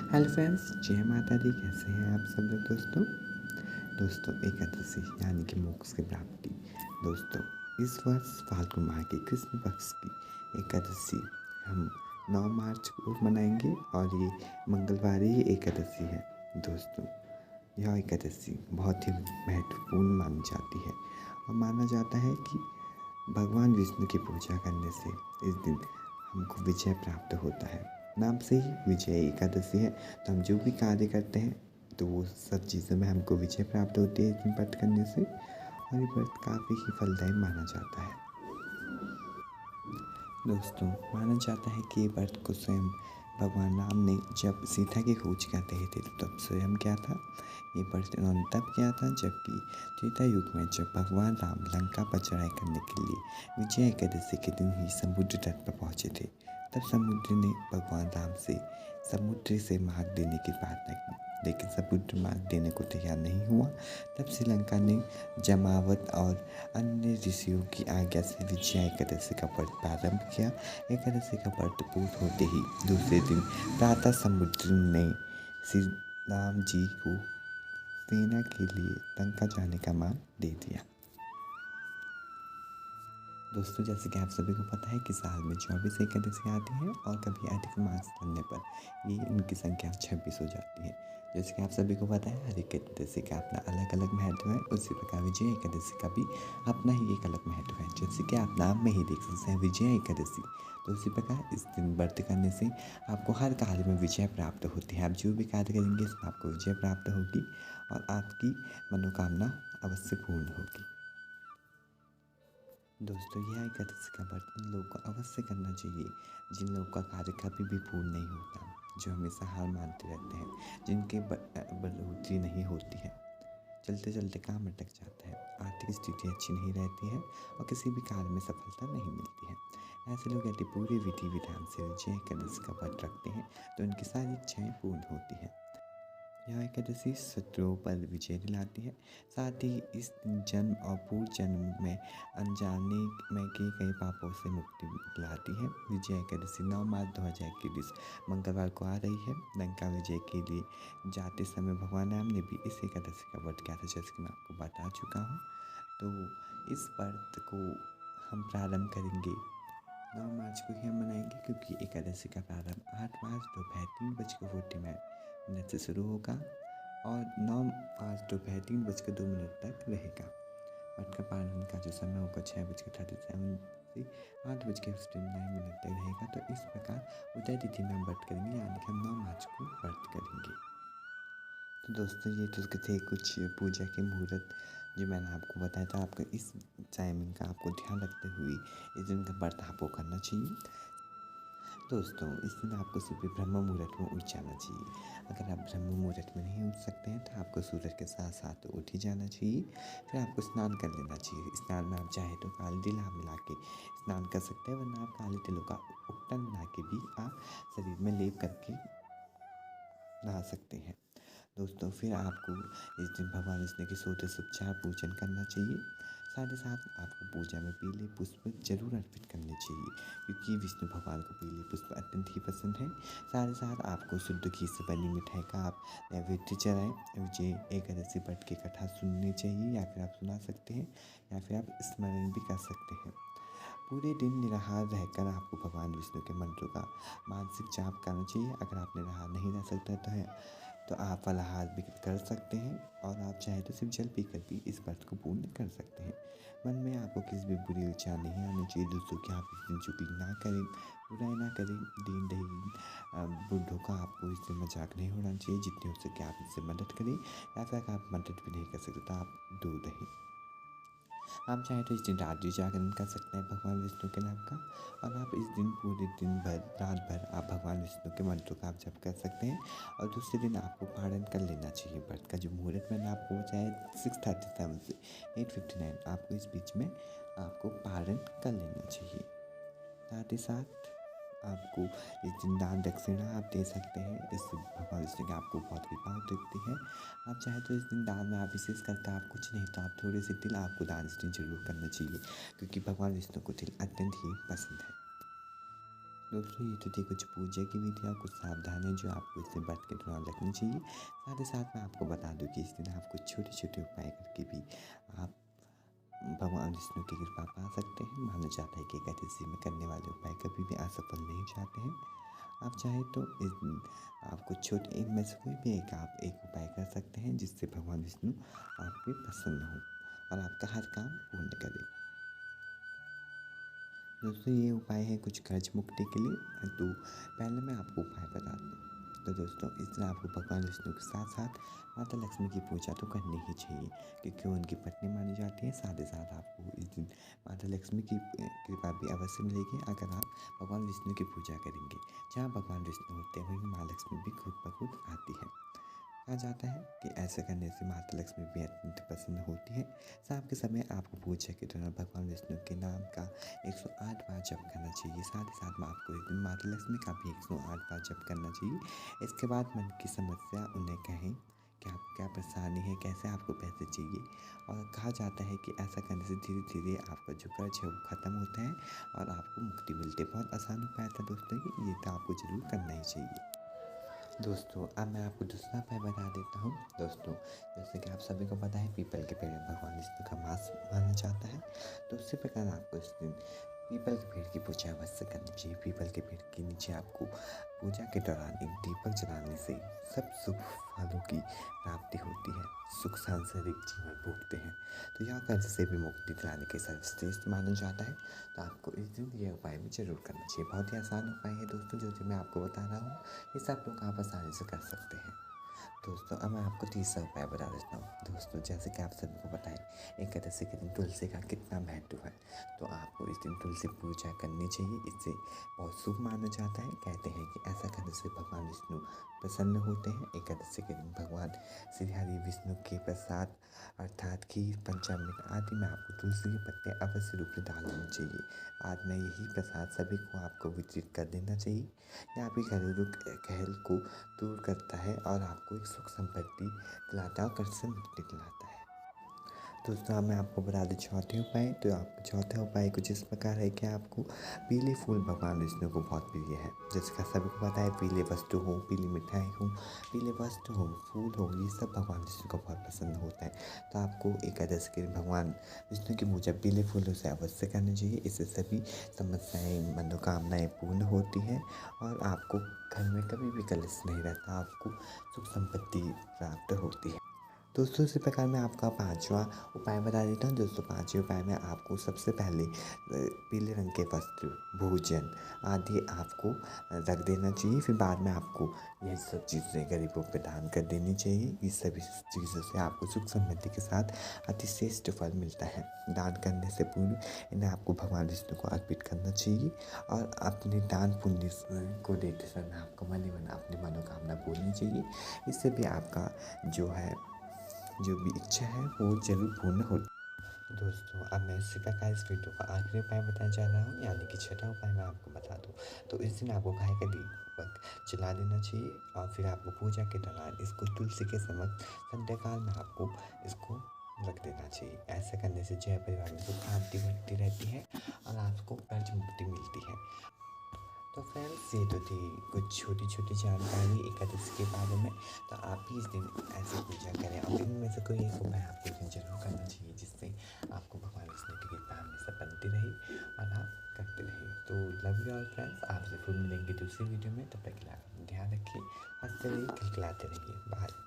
Hello friends, जय माता दी। कैसे हैं आप सब लोग दोस्तों एकादशी यानी कि मोक्ष की प्राप्ति। दोस्तों, इस वर्ष फाल्गुन माह की कृष्ण पक्ष की एकादशी हम 9 मार्च को मनाएंगे और ये मंगलवार ही एकादशी है। दोस्तों, यह एकादशी बहुत ही महत्वपूर्ण मानी जाती है और माना जाता है कि भगवान विष्णु की पूजा करने से इस दिन हमको विजय प्राप्त होता है। नाम से ही विजय एकादशी है, तो हम जो भी कार्य करते हैं तो वो सब चीज़ों में हमको विजय प्राप्त होती है इस दिन व्रत करने से। और ये व्रत काफ़ी ही फलदायी माना जाता है। दोस्तों, माना जाता है कि ये व्रत को स्वयं भगवान राम ने जब सीता की खोज कर रहे थे तब स्वयं क्या था, ये व्रत इन्होंने तब किया था जबकि त्रेता युग में जब भगवान राम लंका पर चढ़ाई करने के लिए विजय एकादशी के दिन ही समुद्र तट पर पहुँचे थे। तब समुद्र ने भगवान राम से समुद्र से मार्ग देने की प्रार्थना की, लेकिन समुद्र मार्ग देने को तैयार नहीं हुआ। तब श्रीलंका ने जमावत और अन्य ऋषियों की आज्ञा से विजया एकादशी का व्रत प्रारंभ किया। एकादशी का व्रत पूर्ण होते ही दूसरे दिन प्रातः समुद्र ने श्री राम जी को सेना के लिए लंका जाने का मान दे दिया। दोस्तों, जैसे कि आप सभी को पता है कि साल में 24 एकादशी आती है और कभी अधिक मास करने पर ये इनकी संख्या 26 हो जाती है। जैसे कि आप सभी को पता है हर एक एकादशी का अपना अलग अलग महत्व है, उसी प्रकार विजय एकादशी का भी अपना ही एक अलग महत्व है। जैसे कि आप नाम में ही देख सकते हैं विजय एकादशी, तो उसी प्रकार इस दिन व्रत करने से आपको हर कार्य में विजय प्राप्त होती है। आप जो भी कार्य करेंगे इसमें आपको विजय प्राप्त होगी और आपकी मनोकामना अवश्य पूर्ण होगी। दोस्तों, यह एकादशी का व्रत उन लोगों को अवश्य करना चाहिए जिन लोगों का कार्य कभी भी पूर्ण नहीं होता, जो हमेशा हार मानते रहते हैं, जिनके बढ़ोतरी नहीं होती है, चलते चलते काम अटक जाता है, आर्थिक स्थिति अच्छी नहीं रहती है और किसी भी कार्य में सफलता नहीं मिलती है। ऐसे लोग यदि पूरे विधि विधान से विजय एकादशी का व्रत रखते हैं तो उनकी सारी इच्छाएं पूर्ण होती हैं। यह एकादशी शत्रुओं पर विजय दिलाती है। साथ ही इस दिन जन्म और पूर्व जन्म में अनजाने में किए गए पापों से मुक्ति दिलाती है। विजय एकादशी 9 मार्च 2021 मंगलवार को आ रही है। लंका विजय के लिए जाते समय भगवान राम ने भी इस एकादशी का व्रत किया था, जैसे कि मैं आपको बता चुका हूँ। तो इस व्रत को हम प्रारंभ करेंगे 9 मार्च को ही हम मनाएंगे, क्योंकि एकादशी का प्रारंभ 8 मार्च दोपहर 3:49 से शुरू होगा और 9 मार्च दोपहर 3:02 तक रहेगा। व्रत का पारण का जो समय होगा 6:37 से 8:59 तक रहेगा। तो इस प्रकार उदय तिथि में हम व्रत करेंगे, यानी कि हम 9 मार्च को व्रत करेंगे। तो दोस्तों, ये तो थे कुछ पूजा के मुहूर्त जो मैंने आपको बताया था। आपका इस टाइमिंग का आपको ध्यान रखते हुए इस दिन का व्रत आपको करना चाहिए। दोस्तों, इस दिन आपको सुबह ब्रह्म मुहूर्त में उठ जाना चाहिए। अगर आप ब्रह्म मुहूर्त में नहीं उठ सकते हैं तो आपको सूरज के साथ साथ उठ ही जाना चाहिए। फिर आपको स्नान कर लेना चाहिए। स्नान में आप चाहे तो काले तिल आप मिला के स्नान कर सकते हैं, वरना आप काले तिलों का उपटन बना के भी आप शरीर में लेप करके नहा सकते हैं। दोस्तों, फिर आपको इस दिन भगवान विष्णु के षोडशोपचार पूजन करना चाहिए। साथ ही साथ आपको पूजा में पीले पुष्प जरूर अर्पित करने चाहिए, क्योंकि विष्णु भगवान को पीले पुष्प अत्यंत ही पसंद है। साथ ही साथ आपको शुद्ध घी से बनी मिठाई का आप नैवेद्य चढ़ाएं। मुझे एकादशी व्रत की कथा सुननी चाहिए, या फिर आप सुना सकते हैं, या फिर आप स्मरण भी कर सकते हैं। पूरे दिन निराहार रहकर आपको भगवान विष्णु के मंत्रों का मानसिक जाप करना चाहिए। अगर आप निराहार नहीं रह सकते तो आप फलाहार भी कर सकते हैं, और आप चाहे तो सिर्फ जल पीकर भी इस व्रत को पूर्ण कर सकते हैं। मन में आपको किसी भी बुरी विचार नहीं आनी चाहिए दोस्तों, कि आप इस दिन चुगली ना करें, बुराई ना करें। दीन दयाल बुद्धों का आपको इससे मजाक नहीं उड़ाना चाहिए। जितनी हो सके आप इससे मदद करें, या फिर अगर आप मदद भी नहीं कर सकते तो आप दूर रहें। आप चाहे तो इस दिन रात्रि जागरण कर सकते हैं भगवान विष्णु के नाम का, और आप इस दिन पूरे दिन भर रात भर आप भगवान विष्णु के मंत्रों का आप जप कर सकते हैं। और दूसरे दिन आपको पारण कर लेना चाहिए। व्रत का जो मुहूर्त मैंने आपको बताया 6:37 से 8:59, आपको इस बीच में आपको पारण कर लेना चाहिए। साथ ही साथ आपको इस दिन दान दक्षिणा आप दे सकते हैं। इससे भगवान विष्णु की आपको बहुत कृपा दिखती है। आप चाहे तो इस दिन दान में आप विशेष करके आप कुछ नहीं तो आप थोड़े से तिल आपको दान इस दिन जरूर करना चाहिए, क्योंकि भगवान विष्णु को तिल अत्यंत ही पसंद है। दोस्तों ये तो थी कुछ पूजा की विधियाँ, कुछ सावधानियाँ जो आपको इससे व्रत के दौरान रखनी चाहिए। साथ ही साथ मैं आपको बता दूँ कि इस दिन आप कुछ छोटे-छोटे उपाय करके भी आप भगवान विष्णु की कृपा पा सकते हैं। माना जाता है कि एकादशी में करने वाले उपाय कभी भी असफल नहीं जाते हैं। आप चाहें तो इस दिन आप कुछ छोटे इनमें से कोई भी एक उपाय कर सकते हैं जिससे भगवान विष्णु आप पे प्रसन्न हों और आपका हर काम पूर्ण करें। दोस्तों ये उपाय है कुछ कर्ज मुक्ति के लिए। तो पहले मैं आपको उपाय बताता हूँ। तो दोस्तों इस दिन आपको भगवान विष्णु के साथ साथ माता लक्ष्मी की पूजा तो करनी ही चाहिए क्योंकि वो उनकी पत्नी मानी जाती है। साथ ही साथ आपको इस दिन माता लक्ष्मी की कृपा भी अवश्य मिलेगी अगर आप भगवान विष्णु की पूजा करेंगे। जहाँ भगवान विष्णु होते हैं वहीं माँ लक्ष्मी भी खुद ब खुद आती है। कहा जाता है कि ऐसा करने से माता लक्ष्मी भी अत्यंत प्रसन्न होती है। शाम के समय आपको पूजा के दौरान भगवान विष्णु के नाम का 108 बार जप करना चाहिए। साथ ही साथ में आपको एक दिन माता लक्ष्मी का भी 108 बार जप करना चाहिए। इसके बाद मन की समस्या उन्हें कहें कि आपको क्या परेशानी है, कैसे आपको पैसे चाहिए। और कहा जाता है कि ऐसा करने से धीरे धीरे आपका जो कर्ज है वो ख़त्म होता है और आपको मुक्ति मिलती है। बहुत आसान उपाय था दोस्तों, ये तो आपको ज़रूर करना ही चाहिए। दोस्तों अब मैं आपको दूसरा उपाय बता देता हूँ। दोस्तों जैसे कि आप सभी को पता है पीपल के पेड़ भगवान विष्णु का मास माना जाता है। तो उसी प्रकार आपको इस दिन पीपल के पेड़ की पूजा अवश्य करनी चाहिए। पीपल के पेड़ के नीचे आपको पूजा के दौरान एक दीपक जलाने से सब शुभ फलों की प्राप्ति होती है। सुख सांसारिक जीवन भोगते हैं। तो यह कर्ज से भी मुक्ति दिलाने के सर्वश्रेष्ठ माना जाता है। तो आपको इस दिन ये उपाय भी जरूर करना चाहिए। बहुत ही आसान उपाय है दोस्तों जो मैं आपको बता रहा हूँ। ये सब लोग आप आसानी से कर सकते हैं। दोस्तों अब मैं आपको तीसरा उपाय बता देता हूँ। दोस्तों जैसे कि आप सभी को पता है एकादशी के दिन तुलसी का कितना महत्व है। तो आपको इस दिन तुलसी पूजा करनी चाहिए। इससे बहुत शुभ माना जाता है। कहते हैं कि ऐसा करने से भगवान विष्णु प्रसन्न होते हैं। एकादशी के दिन भगवान श्री हरि विष्णु के प्रसाद अर्थात खीर, पंचामृत आदि में आपको तुलसी के पत्ते अवश्य रूप से डालने चाहिए। आज में यही प्रसाद सभी को आपको वितरित कर देना चाहिए। यह आपकी घरेलू कहल को दूर करता है और आपको एक सुख संपत्ति दिलाता है और कर्ज से मुक्ति दिलाता है। दोस्तों अब मैं आपको बता दूं चौथे उपाय। तो आप चौथा उपाय कुछ इस प्रकार है कि आपको पीले फूल भगवान विष्णु को बहुत प्रिय है। जैसे कि सभी को पता है पीले वस्तु हो, पीली मिठाई हो, पीले वस्त्र हो, फूल हो, ये सब भगवान विष्णु को बहुत पसंद होता है। तो आपको एकादशी के दिन भगवान विष्णु की पूजा पीले फूलों से अवश्य करनी चाहिए। इससे सभी समस्याएं मनोकामनाएं पूर्ण होती हैं और आपको घर में कभी भी कलेश नहीं रहता। आपको सुख संपत्ति प्राप्त होती है। दोस्तों इसी प्रकार मैं आपका पांचवा उपाय बता देता हूँ। दोस्तों पांचवें उपाय में आपको सबसे पहले पीले रंग के वस्त्र, भोजन आदि आपको रख देना चाहिए। फिर बाद में आपको यह सब चीज़ें गरीबों पे दान कर देनी चाहिए। इस सभी चीज़ों से आपको सुख समृद्धि के साथ अतिश्रेष्ठ फल मिलता है। दान करने से पूर्व इन्हें आपको भगवान विष्णु को अर्पित करना चाहिए और अपने दान पुण्य को देते समय आपको मन ही मन अपनी मनोकामना बोलनी चाहिए। इससे भी आपका जो भी इच्छा है वो जरूर पूर्ण हो। दोस्तों अब मैं इसी प्रकार इस वीडियो का आखिरी उपाय बताने जा रहा हूँ यानी कि छठा उपाय मैं आपको बता दूँ। तो इस दिन आपको गाय का दीपक जला देना चाहिए और फिर आपको पूजा के दौरान इसको तुलसी के समक्ष संध्याकाल में आपको इसको रख देना चाहिए। ऐसा करने से जय परिवार में सुख शांति बढ़ती रहती है और आपको कर्ज मुक्ति मिलती है। तो फ्रेंड्स ये तो थी कुछ छोटी छोटी जानकारी एकादशी के बारे में। तो आप भी इस दिन ऐसे पूजा करें और इनमें से कोई एक उपाय आपको इस दिन जरूर करना चाहिए जिससे आपको भगवान विष्णु की कृपा हमेशा बनती रहे और आप करते रहिए। तो लव यू ऑल फ्रेंड्स, आपसे फिर मिलेंगे दूसरी वीडियो में। तब तक के लिए आप ध्यान रखिए, हंसते रहिए, खिलखिलाते रहिए। बाय।